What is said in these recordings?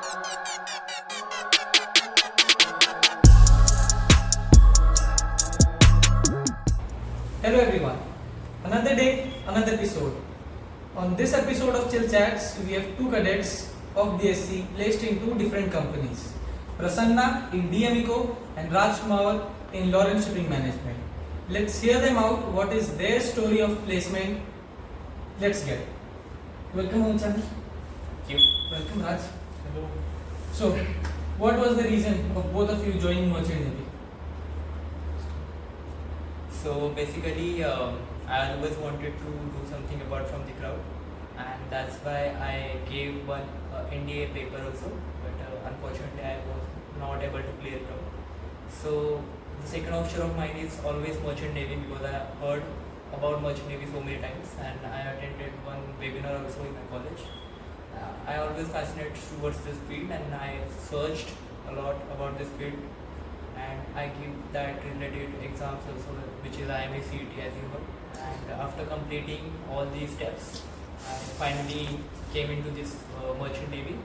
Hello everyone, another day, another episode. On this episode of Chill Chats, we have two cadets of B.Sc placed in two different companies. Prasanna in Amico and Raj Kumawat in Laurel Shipping Management. Let's hear them out. What is their story of placement? Let's get it. Welcome on channel. Thank you. Welcome Raj. Hello. So, what was the reason of both of you joining Merchant Navy? So basically, I always wanted to do something apart from the crowd, and that's why I gave one NDA paper also. But unfortunately, I was not able to clear it out. So the second option of mine is always Merchant Navy, because I heard about Merchant Navy so many times, and I attended one webinar also in my college. I always fascinated towards this field, and I searched a lot about this field, and I give that related exams also, which is IMA CET as you know. And after completing all these steps, I finally came into this Merchant Navy.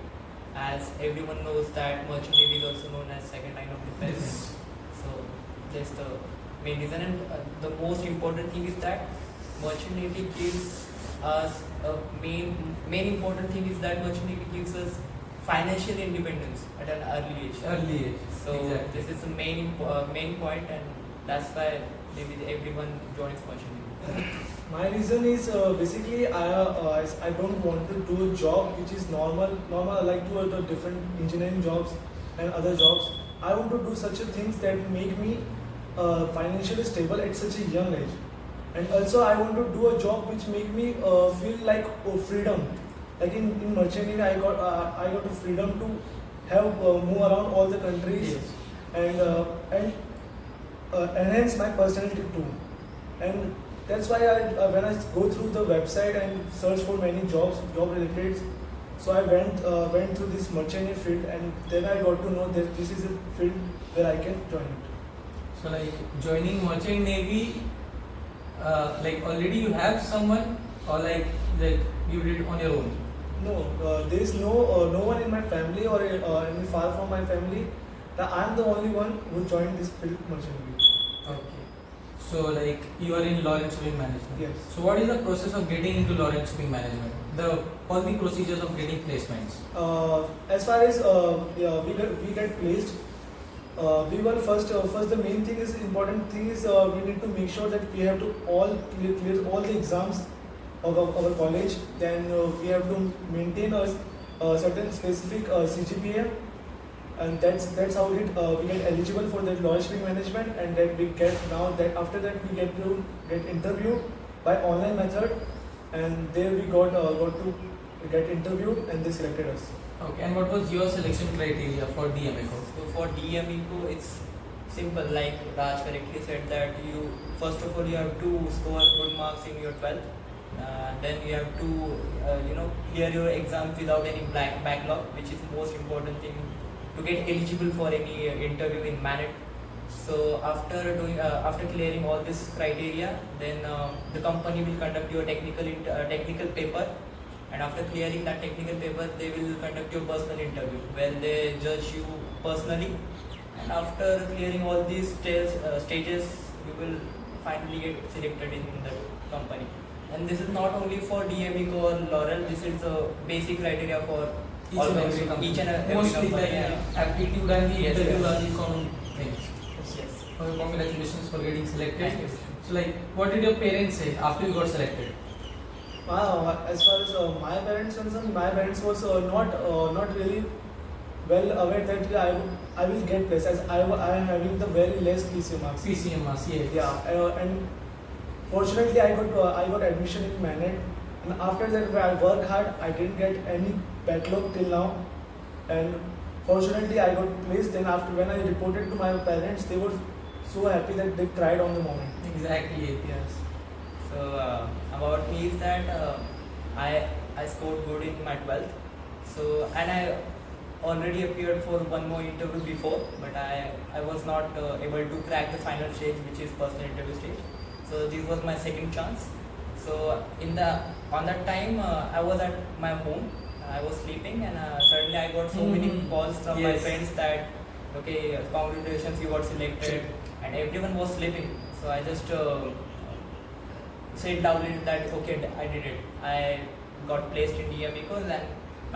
As everyone knows that Merchant Navy is also known as second line of defense. So that's the main reason, and the most important thing is that Merchant Navy gives us a main important thing is that Merchant Navy gives us financial independence at an early age. Early age. So Exactly. this is the main point, and that's why maybe everyone joins Merchant Navy. My reason is basically I don't want to do a job which is normal. I like to do different engineering jobs and other jobs. I want to do such a things that make me financially stable at such a young age. And also I want to do a job which make me feel like freedom. Like in Merchant Navy, I got the freedom to have move around all the countries. Yes. and enhance my personality too. And that's why when I go through the website and search for many job related, so I went through this Merchant Navy field, and then I got to know that this is a field where I can join it. So like joining Merchant Navy, like already you have someone, or like you did it on your own? No, there is no one in my family or any far from my family. I am the only one who joined this field, Merchant Navy. Okay. So like you are in Laurel Shipping Management. Yes. So what is the process of getting into Laurel Shipping Management? All the procedures of getting placements. As far as we get placed, we were first the main thing is important thing is we need to make sure that we have to clear all the exams of our college. Then we have to maintain a certain specific CGPA, and that's how we get eligible for the Laurel Shipping Management. And then we get after that we get to get interviewed by online method, and there we got to get interviewed, and they selected us. Okay. And what was your selection criteria for Amico? So for Amico, it's simple. Like Raj correctly said that you first of all you have to score good marks in your 12th. Then you have to clear your exams without any backlog, which is most important thing to get eligible for any interview in Manet. So after clearing all this criteria, then the company will conduct your technical paper, and after clearing that technical paper, they will conduct your personal interview where they judge you personally. And after clearing all these stages, you will finally get selected in the company. And this is not only for Amico or Laurel. This is the basic criteria for Each and every company. Mostly company. like aptitude and the Yes, interview yes. are the common things. Yes. Okay, congratulations for getting selected. Thank you. So like, what did your parents say after you got selected? As far as my parents concerned, my parents was not really well aware that I will get placed, as I am having the very less PCM marks. PCM marks, yes. Yeah, and fortunately I got admission in Manet, and after that I worked hard. I didn't get any backlog till now, and fortunately I got placed. Then after when I reported to my parents, they were so happy that they cried on the moment. Exactly. Yes. So about me is that I scored good in my 12th. So and I already appeared for one more interview before, but I was not able to crack the final stage, which is personal interview stage. So this was my second chance. So on that time I was at my home. I was sleeping, and suddenly I got so many calls from my Yes. friends that okay, congratulations, you got selected, and everyone was sleeping. So I just said loudly that okay, I did it. I got placed in Amico, and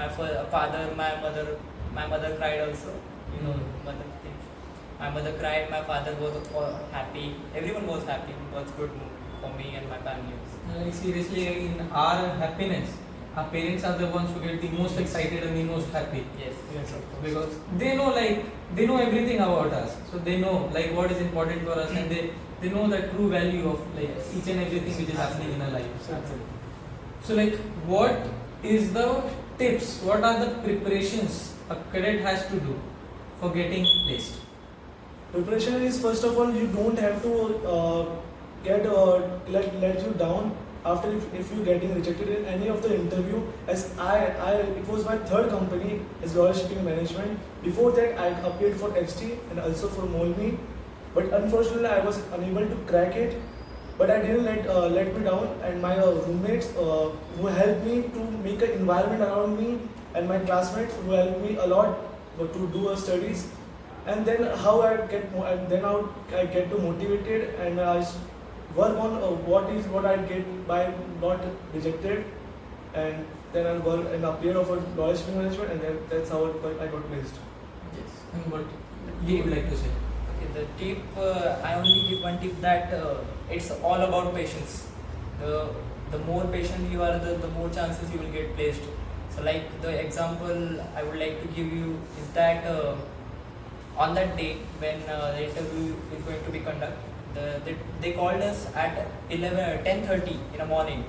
my father, my mother cried also. You know, mother things. My mother cried. My father was happy. Everyone was happy. It was good for me and my family. Like seriously, in our happiness, our parents are the ones who get the most excited and the most happy. Yes. Yes, of course. Because they know, like, they know everything about us, so they know like what is important for us, and they know the true value of like each and everything which is happening in our life. Absolutely. So like, what is the tips, what are the preparations a cadet has to do for getting placed? Preparation is, first of all, you don't have to get let you down after if you getting rejected in any of the interview. As I it was my third company as Laurel Shipping Management. Before that, I applied for HT and also for Molmi, but unfortunately I was unable to crack it. But I didn't let me down, and my roommates who helped me to make an environment around me, and my classmates who helped me a lot to do studies. And then how I get to motivated, and I work on what I get by not rejected, and then I'll work and appear for Laurel Shipping Management, and then that's how I got placed. Yes. And what you would like to say? Okay, the tip, I only give one tip that it's all about patience. The more patient you are, the more chances you will get placed. So like the example I would like to give you is that on that day when the interview is going to be conducted, they called us at 10:30 in the morning,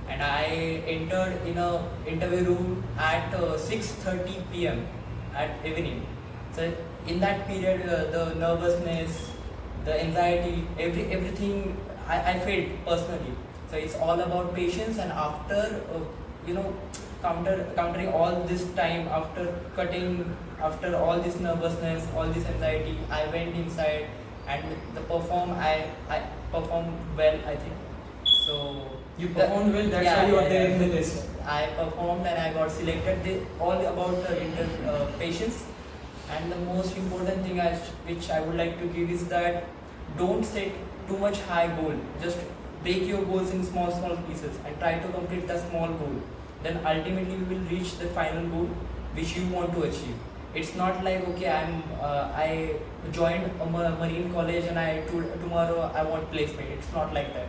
and I entered in a interview room at 6:30 p.m. at evening. So in that period, the nervousness, the anxiety, everything I felt personally. So it's all about patience, and after countering all this time, after all this nervousness, all this anxiety, I went inside and I performed well, I think. So You performed well, that's why you are there in the list. I performed and I got selected. All about patience. And the most important thing which I would like to give is that don't set too much high goal. Just break your goals in small pieces and try to complete the small goal. Then ultimately you will reach the final goal which you want to achieve. It's not like okay, I joined a marine college and tomorrow I want placement. It's not like that.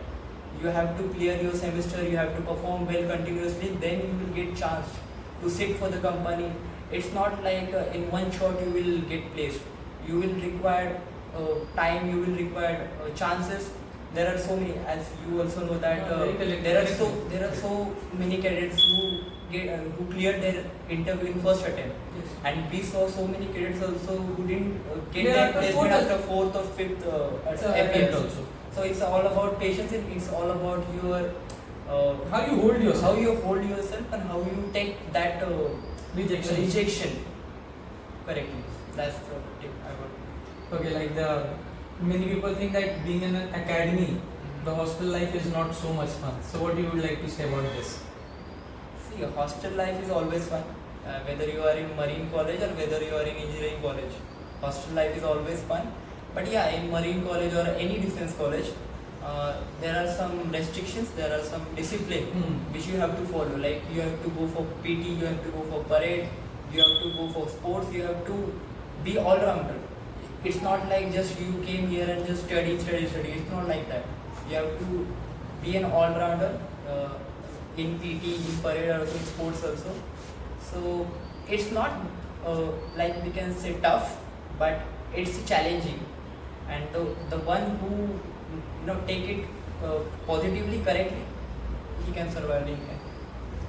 You have to clear your semester. You have to perform well continuously. Then you will get chance to sit for the company. It's not like in one shot you will get placed. You will require time. You will require chances. There are so many, as you also know that there are so many cadets who cleared their interview in first attempt. Yes. And we saw so many cadets also who didn't get Yeah, their after placement fourth after fourth or fifth attempt attempt also. So it's all about patience, and it's all about your How you hold yourself. how you hold yourself and how you take that rejection correctly. That's the tip I got. Okay, like many people think that being in an academy, the hostel life is not so much fun. So what you would like to say about this? See, hostel life is always fun. Whether you are in marine college or whether you are in engineering college, hostel life is always fun. But yeah, in marine college or any defense college, there are some restrictions, there are some discipline which you have to follow. Like you have to go for PT, you have to go for parade, you have to go for sports, you have to be all rounder. It's not like just you came here and just study. It's not like that. You have to be an all rounder in PT, in parade, also in sports also. So it's not like we can say tough, but it's challenging. And the one who take it positively, correctly, he can survive in it.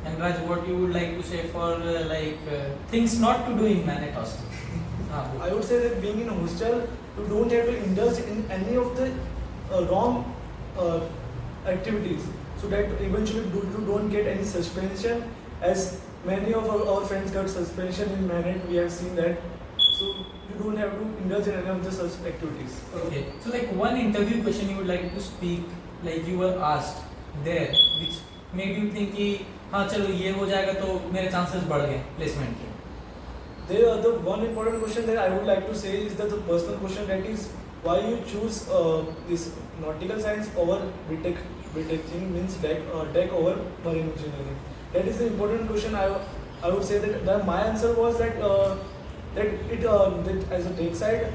And Raj, what you would like to say for things not to do in Manet hostel? I would say that being in a hostel, you don't have to indulge in any of the wrong activities, so that eventually you don't get any suspension, as many of our friends got suspension in Manet. We have seen that. So you don't have to indulge in any of the such activities. Okay. So like one interview question you would like to speak, like you were asked there, which made you think कि हाँ चलो ये हो जाएगा तो मेरे chances बढ़ गए placement के. The one important question that I would like to say is that the personal question, that is why you choose this nautical science over B.Tech thing, means deck over marine engineering. That is the important question. I would say that my answer was that that as a deck side,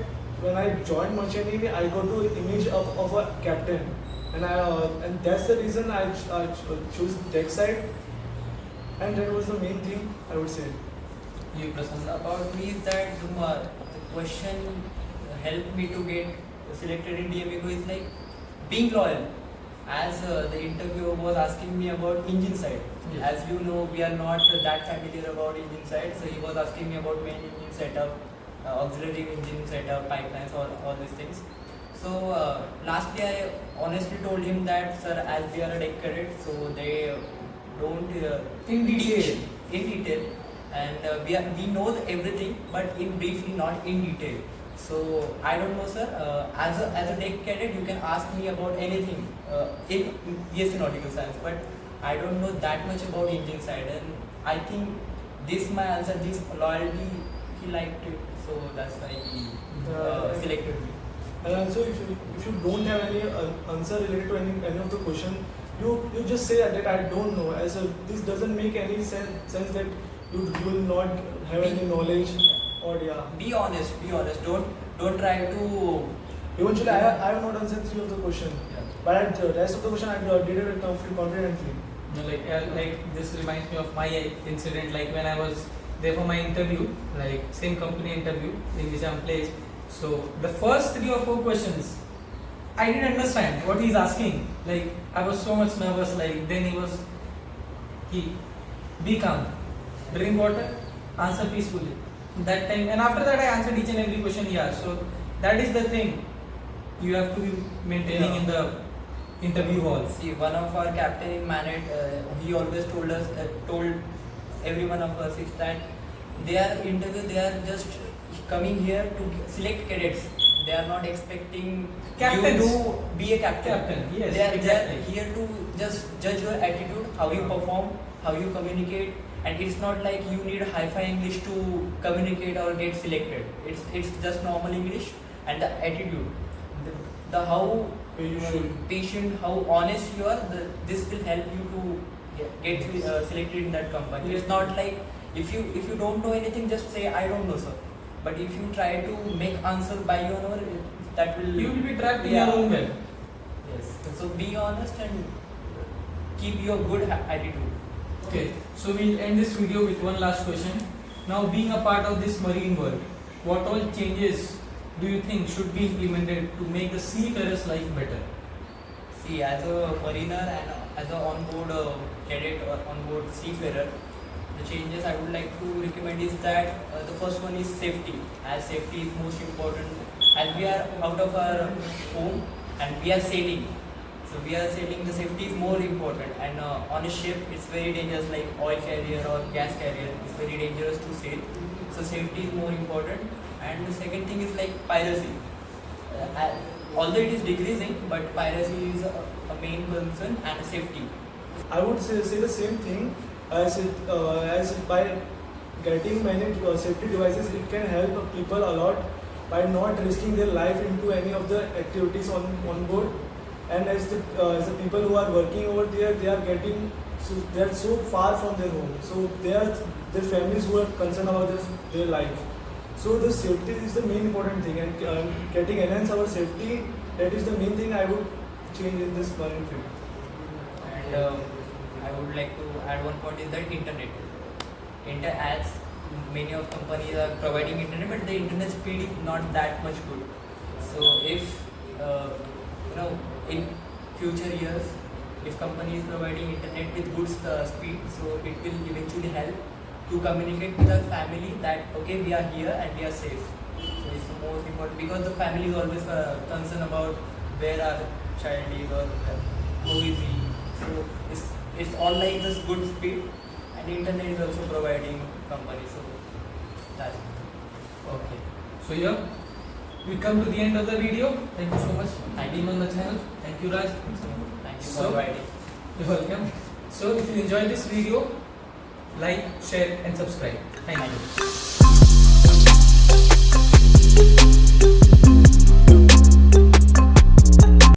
when I joined merchant navy, I got the image of a captain, and that's the reason I choose deck side, and that was the main thing I would say. You, Prasanna, about me is that the question helped me to get selected in Amico is like being loyal. As the interviewer was asking me about engine side. Yes. As you know, we are not that familiar about engine side, so he was asking me about main engine setup, auxiliary engine setup, pipelines, all these things. So lastly, I honestly told him that, sir, as we are a deck cadet, so they don't In detail. in detail, and we know everything, but in briefly, not in detail. So I don't know, sir. As a deck cadet, you can ask me about anything in B.Sc nautical science, but I don't know that much about engine side, and I think this my answer, this loyalty, he liked it, so that's why he selected me. And also, if you don't have any answer related to any of the question, you just say that I don't know. This doesn't make any sense that you will not have any knowledge, or yeah. Be honest. Don't try to. Eventually, I have not answered 3 of the question, Yeah. but the rest of the question I did it confidently. No, like this reminds me of my incident. Like when I was there for my interview, like same company interview in which I'm placed. So the first 3 or 4 questions, I didn't understand what he's asking. Like I was so much nervous. Like then he be calm, drink water, answer peacefully. That time, and after that I answered each and every question he asked. So that is the thing you have to be maintaining in the interview hall. See, one of our captain in Manet, he always told every one of us is that they are just coming here to select cadets. They are not expecting Captains. you to be a captain. Yes, They are exactly. here to just judge your attitude, how you perform, how you communicate, and it's not like you need high-fi English to communicate or get selected. It's just normal English and the attitude, the how patient, how honest you are. This will help you to get selected in that company. It's not like if you don't know anything, just say I don't know, sir. But if you try to make answers by your own, that will You will be trapped in your own web. Yes. So be honest and keep your good attitude. Okay, so we'll end this video with one last question. Now, being a part of this marine world, what all changes do you think should be implemented to make the seafarer's life better? See, as a mariner and as a on-board cadet or on-board seafarer, the changes I would like to recommend is that the first one is safety, as safety is most important. As we are out of our home and we are sailing, so we are sailing, the safety is more important. And on a ship, it's very dangerous, like oil carrier or gas carrier. It's very dangerous to sail. So safety is more important. And the second thing is like piracy. Although it is decreasing, but piracy is a main concern, and safety. I would say the same thing as by getting many safety devices, it can help people a lot by not risking their life into any of the activities on board. And as the people who are working over there, they are so far from their home. So their families who are concerned about their life. So the safety is the main important thing, and getting enhance our safety, that is the main thing I would change in this marine field. And I would like to add one point is that internet. As many of companies are providing internet, but the internet speed is not that much good. So if in future years, if company is providing internet with good speed, so it will eventually help to communicate with our family that okay, we are here and we are safe. So it's the most important, because the family is always concerned about where our child is or who is he. So it's all like this good speed, and internet is also providing company. So that's Okay. So yeah, we come to the end of the video. Thank you so much for being on the channel. Thank you, Raj. thank you So- for providing. You're welcome. So if you enjoyed this video, like, share and subscribe. Thank you.